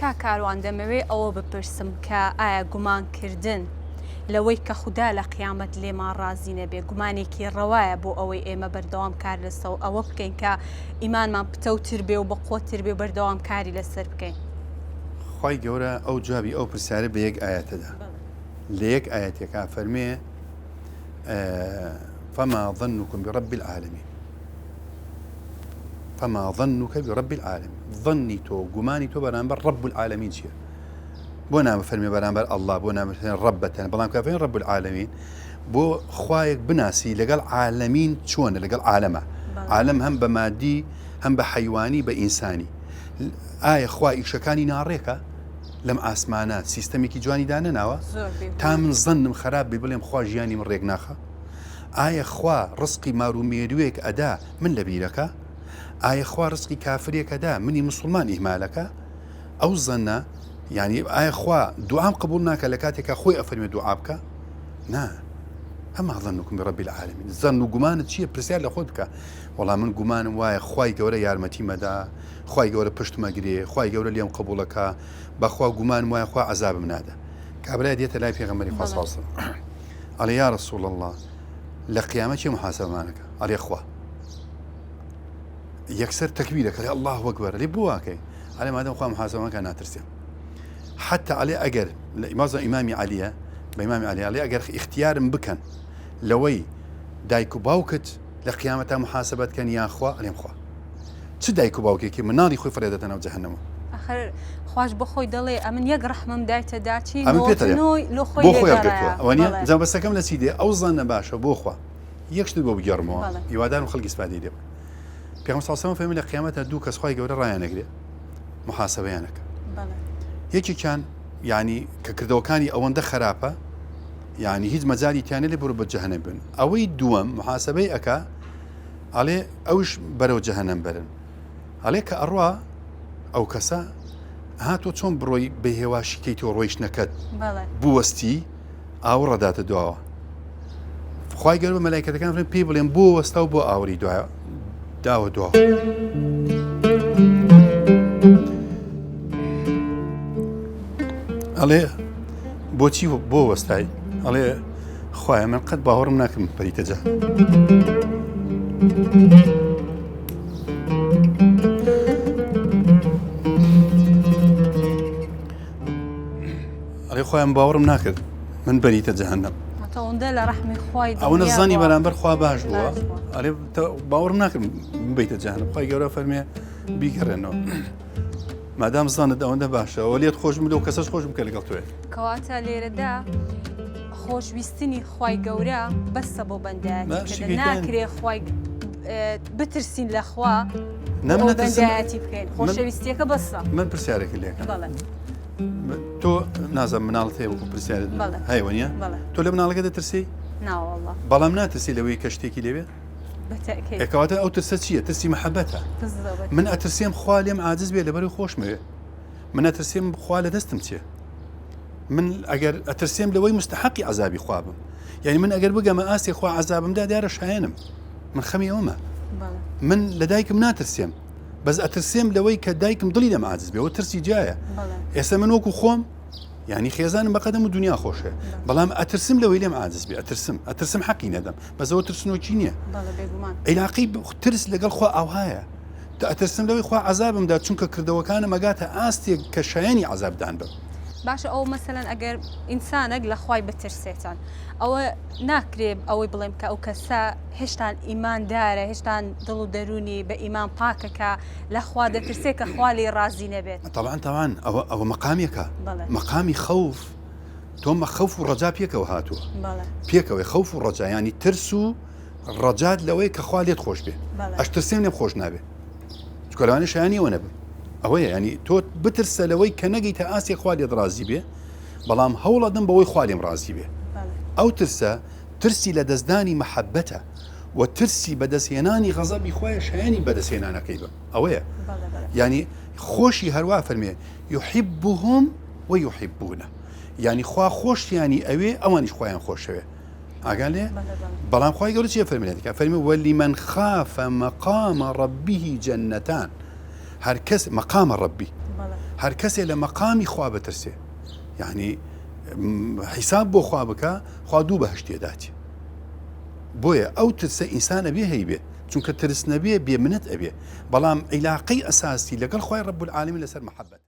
کاکاروان دەمەوێت ئەوە بپرسم کە ئایا گومانکردن لەوەی کە خوددا لە قیامەت لێمان ڕازی نەبێ گومانێکی ڕەوایە بۆ ئەوەی ئێمە بەردەوام کار لەسەر ئەوە بکەین کە ئیمانمان پتەوتر بێ و بەقوتر بێ بەردەوام کاری لەسەر بکەین. خی گەورە ئەو جوابی ئەو پرسیارە بە یەک ئاەتەدا لە یەک ئاەتێکا فەرمێ فما ظنكم برب العالمين فما ظنك برب العالمين ظني تو گومانی تۆ بەرامبەر رب العالمين چییە؟ بۆ نامە فەرمێ بەرامبەر الله بۆ نامە ڕەبەتەن بەڵام کافێن رب العالمين بۆ خوایەک بناسی لەگەڵ عالمین چۆنە لەگەڵ عالەمە عالم هەم بە مادی هەم بە حەیوانی بە ئینسانی ئایا خوا ئیشەکانی ناڕێکە لەم ئاسمانە سیستەمێکی جوانی دانەناوە تا من زەنم خراپ بێ بڵێم خوا ژیانی من ڕێک ناخە ئایا خوا ڕزقی مارومێروێک ئەدا من لە بیرەکە ئایا خوا ڕزقی کافرێک ئەدا منی مسلمان ئیهمالەکە ئەو زەنە یعنی ئایا خوا دوعام قبول ناکە لە کاتێکا خۆی ئەفەرمێ دوعا بکە نا هەما ظنكم برب العالمين زەن و گومانت چییە پرسیار لە خۆت بکە وەڵام من گومانم وایە خوای گەورە یارمەتی مەدا خوای گەورە پشتمەگرێ خوای گەورە لێم قبولەکە بەخوا گومانم وایە خوا عەزابم نادا کابرای دێتە لای پێغەمبەری خوا صلی الله علیه و سلم ئەڵێ یا رسول الله لە قیامەت چێ محاسەبەمانەکە ئەڵێ خوا یەکسەر تەکبیرەکە لێ الله ئەکبەر لێ بۆ واکەی ئەڵێ مادەم خوا محاسەبەمەکە ناترسێم حتى ئەڵێ ئەگەر مازە ئیمامی عەلیە بە ئیمامی عەلی ئەڵێ ئەگەر اختیارم بکەن لەوەی دایک و باوکت لە قیامەتە محاسەبەتکەن یان خوا ئەڵێم خوا چ دایک و باوکێکی مناڵی خۆی فڕێدەتە ناو جەهەنەمەوە ئەخر خوش بخۆی دەڵێ ئەمن یەک ڕەحمم دایتە داچی بۆ خۆی هەڵگرتووە ئەوەنە جابەستەکەم لە چی دێ ئەو زەنە باشە بۆ خوا یەکشت بۆ بگەڕمەوە هیوادارم خەڵکی ئیسپادی لێ پێغەمبەر صلی الله علیه و سلم فەرمی لە قیامەتە دوو کەس خوای گەورە ڕایانەگرێ محاسەبەیانەکە یەکێکیان یعنی کە کردەوەکانی ئەوەندە خراپە یعنی هیچ مەجالی تیانە لێ بڕۆ بە جەهەنەم بن ئەوەی دووەم محاسەبەی ئەکا ئەڵێ ئەوش بەرەو جەهەنەم برن ئەڵێ کە ئەڕوا ئەو کەسە هاتۆ چۆن بڕۆی بە هێواشیکەی تۆ ڕۆیش نەکەت بوەستی ئاو ڕەداتە دواوە خوای گەورە بە مەلایکەتەکان فەرمێ پێی بڵێن بۆ وەستا و بۆ ئاوری دوایە داوە دواوە ئەڵێ بۆچی بۆ وەستای ئەڵێ خوایە من قەت باوەڕم ناکەم بەریتە جە ئەڵێ خوایە باوەڕم ناکرد من بەریتە جەهەنەم ئەوە نەزانی بەرامبەر خوا باش بووە ئەڵێ باوەڕم ناکەم ببیتە جەهەنەم خوای گەورە فەرمێ بیگەڕێنەوە مادام زانت ئەوەندە باشە ئەوە لێت خۆشم لەو کەسەش خۆشم کە لەگەڵ توێ کەواتە لێرەدا خۆشویستنی خوای گەورە بەسە بۆ بەندایەتی ناکرێ خوای بترسین لە خوا بەندایەتی بکەین خۆشەویستیەکە بەسە من پرسیارێکی لێکە تۆ نازم مناڵت هەیە وەکو پرسیارت هەیە نیە تۆ لە مناڵەکە دەترسی بەڵام ناترسی لەوەی کە شتێکی لێوێ ئەکەواتە ئەو ترسە چییە؟ ترسی مەحەبەتە من ئەترسیم خوا لێم عاجز بێ لەبەر خۆشمەوێ من ئەترسیم خوا لە دەستم چیە؟ من ئەگەر ئەترسیم لەوەی مستحقی عەزابی خوا بم یعنی من ئەگەر بگەمە ئاستی خوا عەزابمدا دیارە شایەنم من خەمی ئەومە من لە دایکم ناترسیم بەس ئەترسیم لەوەی کە دایکم دڵی لەم عاجز بێ ئەوە ترسی جایە ئێستا من وەکو خۆم یعنی خێزانم بەقەدەم و دنیا خۆشە بەڵام ئەترسم لەوەی لێم عاجز بێ ئەترسم حەقی نەدەم بەزەوە ترسنۆکی نییە عیلاقی ترس لەگەڵ خوا ئەوهایە ئەترسم لەوەی خوا عەزابمدا چونکە کردەوەکانم ئەگاتە ئاستێک کە شایەنی عەزابدان بم باشە ئەو مەسەلەن ئەگەر ئینسانێک لە خوای بترسێتان ئەوە ناکرێت ئەوەی بڵێم کە ئەو کەسە هێشتان ئیماندارە هێشتان دڵ و دەرونی بە ئیمان پاکەکە لە خوا دەترسێت کە خوا لێی ڕازی نەبێت طبعاً ئەوە مەقامێکە مەقامی خەوف تۆمە خەوف و ڕەجا پێکەوە هاتووە پێکەوەی خەوف و ڕەجا ینی ترس و ڕەجات لەوەی کە خوا لێت خۆش بێ ئەش ترسێم لێم خۆش نابێ چکە لەوانە شایانیەوە نەبم ئەوەیە ینی تۆ بترسە لەوەی کە نەگەیتە ئاسی خوا لێت ڕازی بێ بەڵام هەوڵەدەم بەوەی خوا لێم ڕازی بێ ئەو ترسە ترسی لە دەستدانی مەحەبەتە و ترسی بەدەستهێنانی غەزەبی خوایە شایانی بەدەستهێنانەکەی بە ئەوەیە ینی خۆشی هەروە فەرمێ یحبهم ويحبونه ینی خوا خۆشیانی ئەوێ ئەوانیش خۆیان خۆشەوێ ئاگان لێ بەڵام خوای گەورە چیە فەرمێنێتەکە فەرمێ وەلیمەن خافە مەقامە ڕەبیه جەنەتان هەر کەس مەقامە ڕەبی هەر کەسێ لە مەقامی خوا بترسێ یعنی حیساب بۆ خوا بکە خوا دوو بەهشت تێداچێ بۆیە ئەو ترسە ئینسانە بێ هەیبێ چونکە ترس نەبێ بێ منەت ئەبێ بەڵام عیلاقەی ئەساسی لەگەڵ خوای ڕەب العالەمین لەسەر مەحەبەت